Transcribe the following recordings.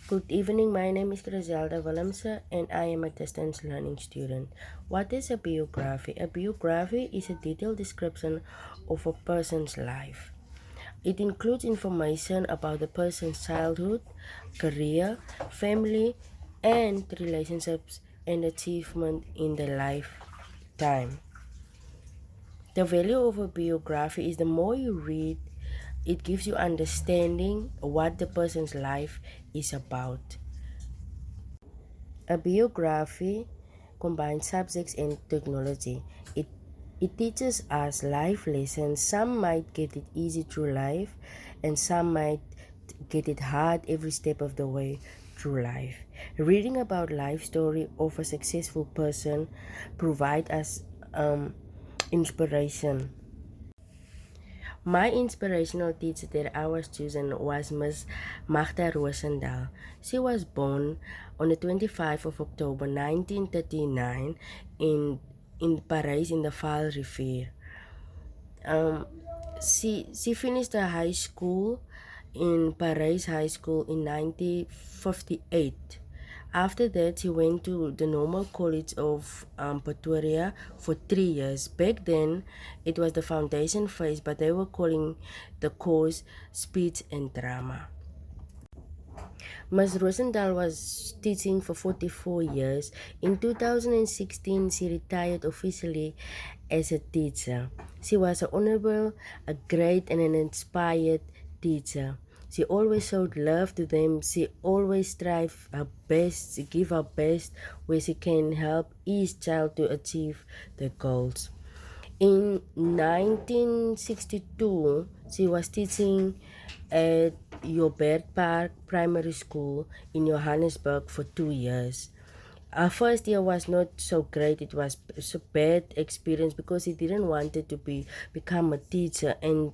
Good evening, my name is Griselda Willemse and I am a distance learning student. What is a biography? A biography is a detailed description of a person's life. It includes information about the person's childhood, career, family, and relationships and achievement in the lifetime. The value of a biography is the more you read, it gives you understanding what the person's life is about. A biography combines subjects and technology. It it teaches us life lessons. Some might get it easy through life, and some might get it hard every step of the way through life. Reading about life story of a successful person provide us inspiration. My inspirational teacher that I was chosen was Miss Magda Roosendaal. She was born on the 25th of October 1939 in Paris in the Val Rivier. Um, she finished her high school in Paris High School in 1958. After that, she went to the Normal College of Pretoria for 3 years. Back then, it was the foundation phase, but they were calling the course speech and drama. Ms. Rosendahl was teaching for 44 years. In 2016, she retired officially as a teacher. She was an honorable, a great, and an inspired teacher. She always showed love to them. She always strived her best, she give her best where she can help each child to achieve their goals. In 1962, she was teaching at Joubert Park Primary School in Johannesburg for 2 years. Our first year was not so great. It was a bad experience because she didn't want to become a teacher, and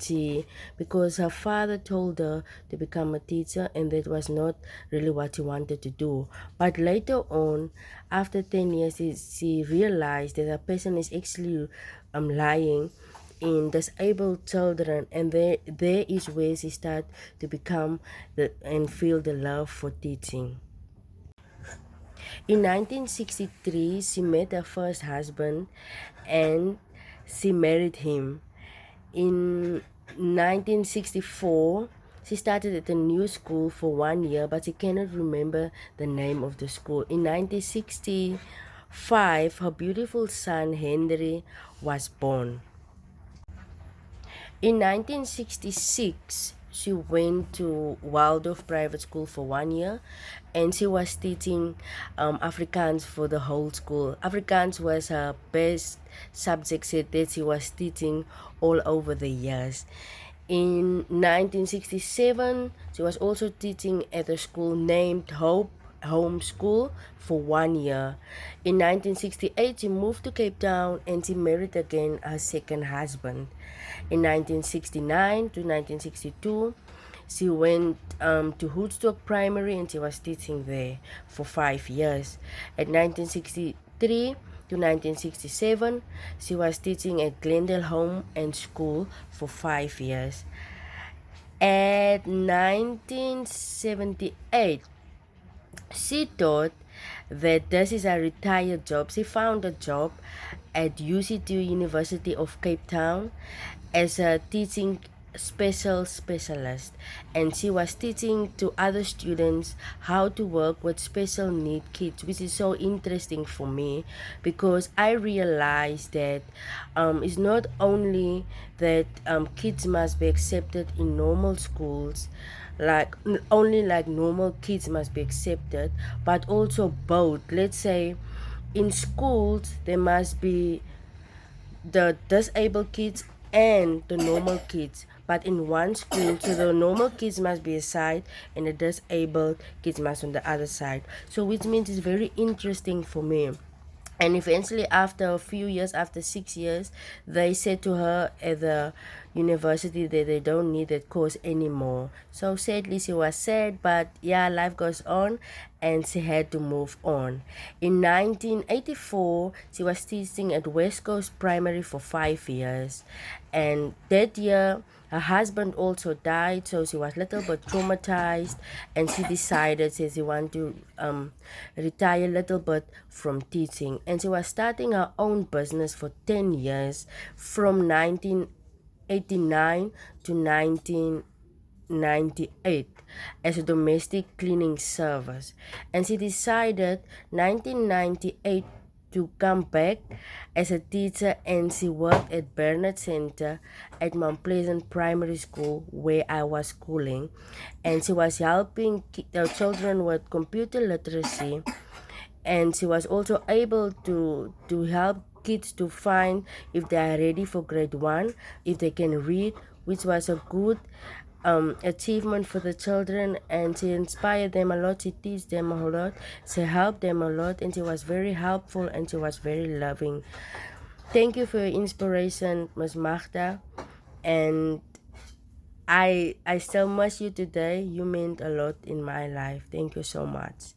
because her father told her to become a teacher, and that was not really what she wanted to do. But later on, after 10 years, she realized that a person is actually lying in disabled children, and there is where she start to become and feel the love for teaching. In 1963, she met her first husband and she married him. In 1964, she started at a new school for 1 year, but she cannot remember the name of the school. In 1965, her beautiful son Henry was born. In 1966, she went to Waldorf Private School for 1 year, and she was teaching Afrikaans for the whole school. Afrikaans was her best subject that she was teaching all over the years. In 1967, she was also teaching at a school named Hope Home School for 1 year. In 1968, she moved to Cape Town and she married again her second husband. In 1969 to 1962, she went to Hoodstock Primary and she was teaching there for 5 years. At 1963 to 1967, she was teaching at Glendale Home and School for 5 years. At 1978, she thought that this is a retired job. She found a job at UCT University of Cape Town as a teaching specialist, and she was teaching to other students how to work with special need kids, which is so interesting for me because I realized that it's not only that kids must be accepted in normal schools, like only like normal kids must be accepted, but also both. Let's say in schools there must be the disabled kids and the normal kids, but in one school, so the normal kids must be a side and the disabled kids must on the other side. So which means it's very interesting for me. And eventually, after a few years, after 6 years, they said to her at the university that they don't need that course anymore. So sadly she was sad, but yeah, life goes on and she had to move on. In 1984 she was teaching at West Coast Primary for 5 years, and that year her husband also died, so she was a little bit traumatized, and she decided she wanted to retire a little bit from teaching, and she was starting her own business for 10 years from 1989 to 1998 as a domestic cleaning service, and she decided 1998 to come back as a teacher, and she worked at Bernard Center at Mount Pleasant Primary School where I was schooling, and she was helping children with computer literacy, and she was also able to help kids to find if they are ready for grade 1, if they can read, which was a good achievement for the children, and she inspired them a lot, she teach them a lot, she helped them a lot, and she was very helpful and she was very loving. Thank you for your inspiration, Ms. Magda, and I still miss you today. You meant a lot in my life. Thank you so much.